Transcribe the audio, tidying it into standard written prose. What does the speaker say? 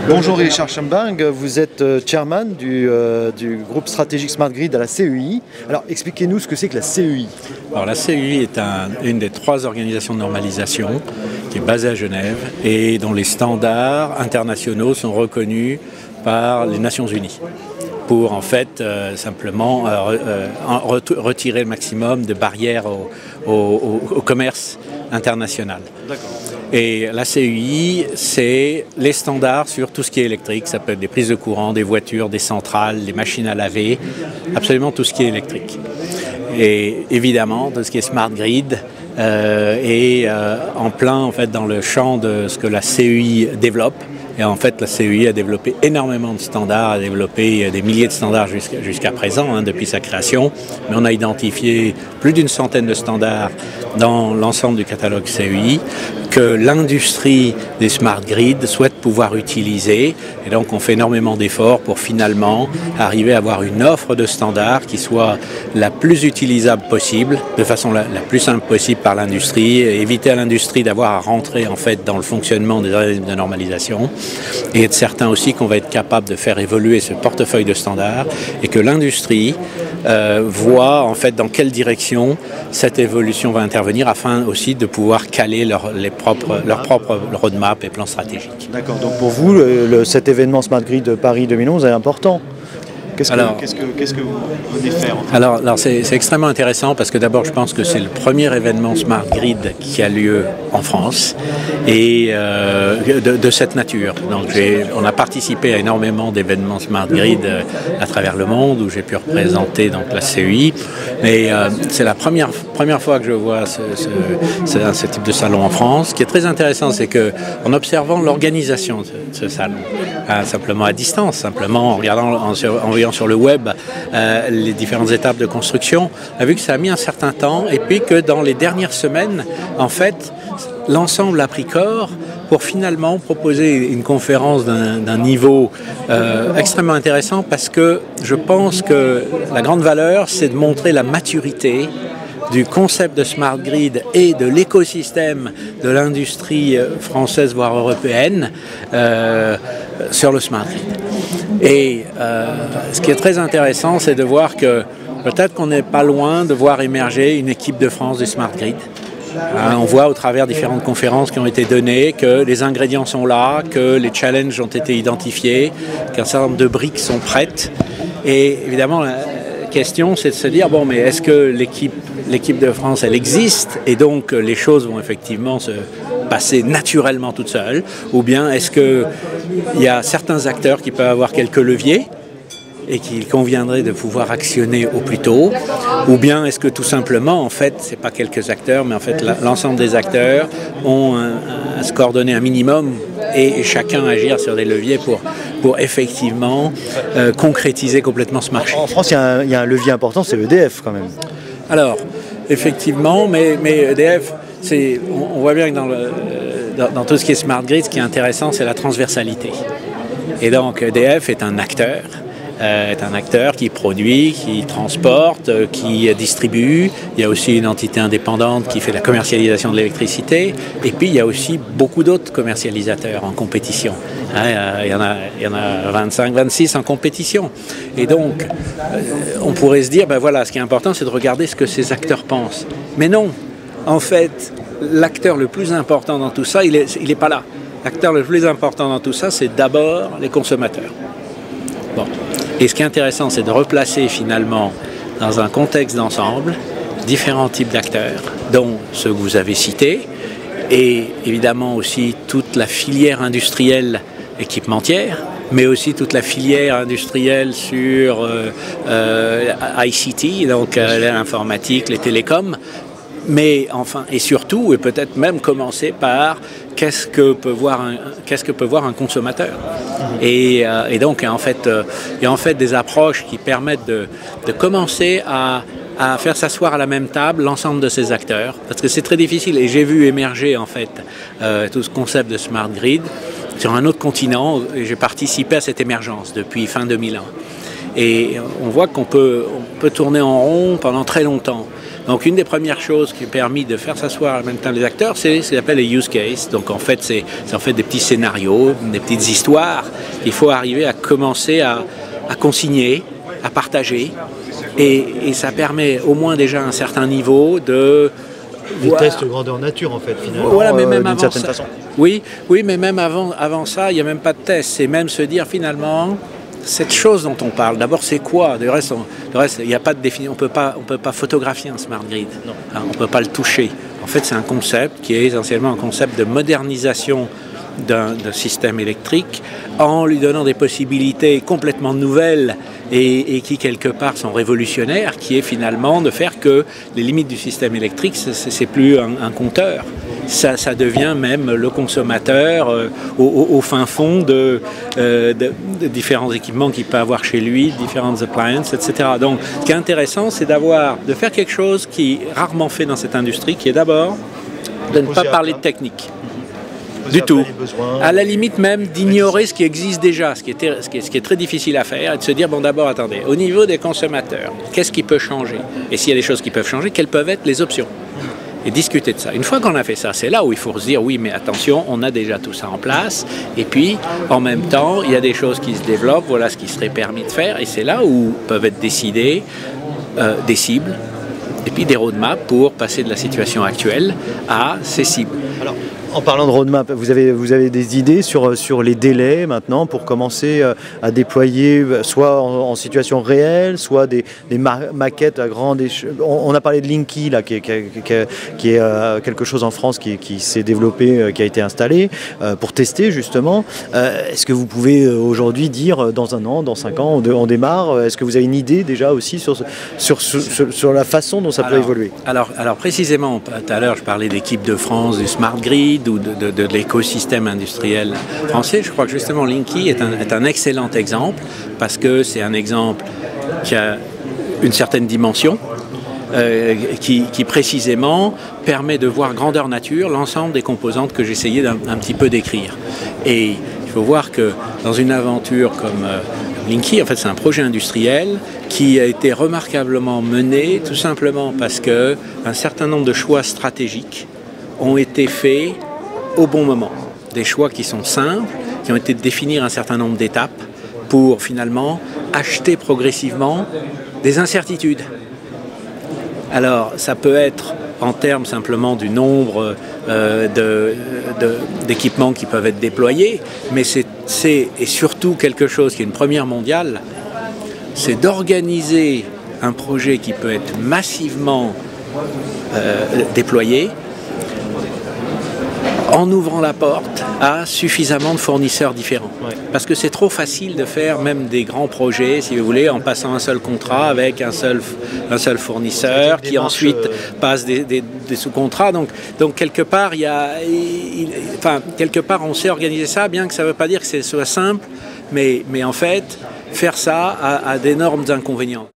Bonjour Richard Schembang, vous êtes chairman du groupe stratégique Smart Grid à la CEI. Alors expliquez-nous ce que c'est que la CEI. Alors la CEI est une des 3 organisations de normalisation qui est basée à Genève et dont les standards internationaux sont reconnus par les Nations Unies pour en fait simplement retirer le maximum de barrières au commerce international. D'accord. Et la CEI, c'est les standards sur tout ce qui est électrique. Ça peut être des prises de courant, des voitures, des centrales, des machines à laver, absolument tout ce qui est électrique. Et évidemment, tout ce qui est smart grid est en plein en fait, dans le champ de ce que la CEI développe. Et en fait, la CEI a développé énormément de standards, a développé des milliers de standards jusqu'à présent, depuis sa création. Mais on a identifié plus d'une centaine de standards dans l'ensemble du catalogue CEI que l'industrie des smart grids souhaite pouvoir utiliser. Et donc, on fait énormément d'efforts pour finalement arriver à avoir une offre de standards qui soit la plus utilisable possible, de façon la plus simple possible par l'industrie, éviter à l'industrie d'avoir à rentrer en fait dans le fonctionnement des organismes de normalisation et être certain aussi qu'on va être capable de faire évoluer ce portefeuille de standards et que l'industrie voit en fait dans quelle direction cette évolution va intervenir afin aussi de pouvoir caler leur propre roadmap et plan stratégique. D'accord, donc pour vous, cet événement Smart Grid Paris 2011 est important. Qu'est-ce que vous venez faire en fait? Alors c'est extrêmement intéressant parce que d'abord je pense que c'est le premier événement Smart Grid qui a lieu en France et de cette nature. Donc on a participé à énormément d'événements Smart Grid à travers le monde où j'ai pu représenter donc la CEI. Mais c'est la première fois que je vois ce type de salon en France. Ce qui est très intéressant, c'est qu'en observant l'organisation de ce salon, simplement à distance, simplement en regardant, en voyant sur le web les différentes étapes de construction, on a vu que ça a mis un certain temps et puis que dans les dernières semaines, en fait, l'ensemble a pris corps pour finalement proposer une conférence d'un niveau extrêmement intéressant parce que je pense que la grande valeur, c'est de montrer la maturité du concept de Smart Grid et de l'écosystème de l'industrie française, voire européenne, sur le Smart Grid. Et ce qui est très intéressant, c'est de voir que peut-être qu'on n'est pas loin de voir émerger une équipe de France du Smart Grid. On voit au travers différentes conférences qui ont été données que les ingrédients sont là, que les challenges ont été identifiés, qu'un certain nombre de briques sont prêtes. Et évidemment, la question, c'est de se dire, bon, mais est-ce que l'équipe de France, elle existe et donc les choses vont effectivement se passer naturellement toutes seules, ou bien est-ce qu'il y a certains acteurs qui peuvent avoir quelques leviers et qu'il conviendrait de pouvoir actionner au plus tôt, ou bien est-ce que tout simplement, en fait, c'est pas quelques acteurs, mais en fait l'ensemble des acteurs ont à se coordonner un minimum et chacun agir sur des leviers pour effectivement concrétiser complètement ce marché. En France, il y a un levier important, c'est EDF quand même. Alors, effectivement, mais EDF, on voit bien que dans tout ce qui est Smart Grid, ce qui est intéressant, c'est la transversalité. Et donc EDF est un acteur qui produit, qui transporte, qui distribue. Il y a aussi une entité indépendante qui fait la commercialisation de l'électricité. Et puis il y a aussi beaucoup d'autres commercialisateurs en compétition. Il y en a 25, 26 en compétition. Et donc, on pourrait se dire, ben voilà, ce qui est important, c'est de regarder ce que ces acteurs pensent. Mais non, en fait, l'acteur le plus important dans tout ça, il est pas là. L'acteur le plus important dans tout ça, c'est d'abord les consommateurs. Bon. Et ce qui est intéressant, c'est de replacer finalement dans un contexte d'ensemble différents types d'acteurs, dont ceux que vous avez cités, et évidemment aussi toute la filière industrielle équipementière, mais aussi toute la filière industrielle sur ICT, donc l'informatique, les télécoms, mais enfin, et surtout, et peut-être même commencer par qu'est-ce que peut voir un consommateur. Et donc, il y a en fait des approches qui permettent de commencer à faire s'asseoir à la même table l'ensemble de ces acteurs, parce que c'est très difficile. Et j'ai vu émerger en fait tout ce concept de Smart Grid sur un autre continent, et j'ai participé à cette émergence depuis fin 2001. Et on voit qu'on peut tourner en rond pendant très longtemps. Donc une des premières choses qui a permis de faire s'asseoir en même temps les acteurs, c'est ce qu'on appelle les use cases. Donc en fait, c'est en fait des petits scénarios, des petites histoires qu'il faut arriver à commencer à consigner, à partager. Et ça permet au moins déjà un certain niveau de... Des tests grandeur nature en fait finalement, voilà, mais même d'une certaine façon. Oui, mais même avant ça, il n'y a même pas de test. C'est même se dire finalement, cette chose dont on parle, d'abord c'est quoi? Du reste, il n'y a pas de définition. On peut pas photographier un smart grid. Non. Hein, on ne peut pas le toucher. En fait, c'est un concept qui est essentiellement un concept de modernisation d'un système électrique en lui donnant des possibilités complètement nouvelles et qui quelque part sont révolutionnaires, qui est finalement de faire que les limites du système électrique, c'est plus un compteur. Ça devient même le consommateur au fin fond de différents équipements qu'il peut avoir chez lui, différentes appliances, etc. Donc, ce qui est intéressant, c'est de faire quelque chose qui est rarement fait dans cette industrie, qui est d'abord de ne pas parler de technique. Du tout. À la limite même d'ignorer ce qui existe déjà, ce qui est très difficile à faire, et de se dire, bon d'abord, attendez, au niveau des consommateurs, qu'est-ce qui peut changer? Et s'il y a des choses qui peuvent changer, quelles peuvent être les options? Et discuter de ça. Une fois qu'on a fait ça, c'est là où il faut se dire, oui, mais attention, on a déjà tout ça en place, et puis, en même temps, il y a des choses qui se développent, voilà ce qui serait permis de faire, et c'est là où peuvent être décidées des cibles, et puis des roadmaps pour passer de la situation actuelle à ces cibles. Alors, en parlant de roadmap, vous avez des idées sur les délais maintenant pour commencer à déployer soit en situation réelle, soit des maquettes à grande échelle. On a parlé de Linky là, qui est quelque chose en France qui s'est développé, qui a été installé pour tester justement. Est-ce que vous pouvez aujourd'hui dire dans 1 an, dans 5 ans, on démarre? Est-ce que vous avez une idée déjà aussi sur la façon dont ça peut évoluer? Alors précisément, tout à l'heure je parlais d'équipe de France, du Smart Grid ou de l'écosystème industriel français. Je crois que justement Linky est un excellent exemple parce que c'est un exemple qui a une certaine dimension qui précisément permet de voir grandeur nature l'ensemble des composantes que j'essayais d'un petit peu décrire. Et il faut voir que dans une aventure comme Linky, en fait c'est un projet industriel qui a été remarquablement mené tout simplement parce qu'un certain nombre de choix stratégiques ont été faits au bon moment. Des choix qui sont simples, qui ont été de définir un certain nombre d'étapes pour finalement acheter progressivement des incertitudes. Alors ça peut être en termes simplement du nombre d'équipements qui peuvent être déployés, mais c'est surtout quelque chose qui est une première mondiale, c'est d'organiser un projet qui peut être massivement déployé en ouvrant la porte à suffisamment de fournisseurs différents. Ouais. Parce que c'est trop facile de faire même des grands projets, si vous voulez, en passant un seul contrat avec un seul fournisseur qui ensuite passe des sous-contrats. Donc quelque part, quelque part, on sait organiser ça, bien que ça ne veut pas dire que ce soit simple, mais en fait, faire ça a d'énormes inconvénients.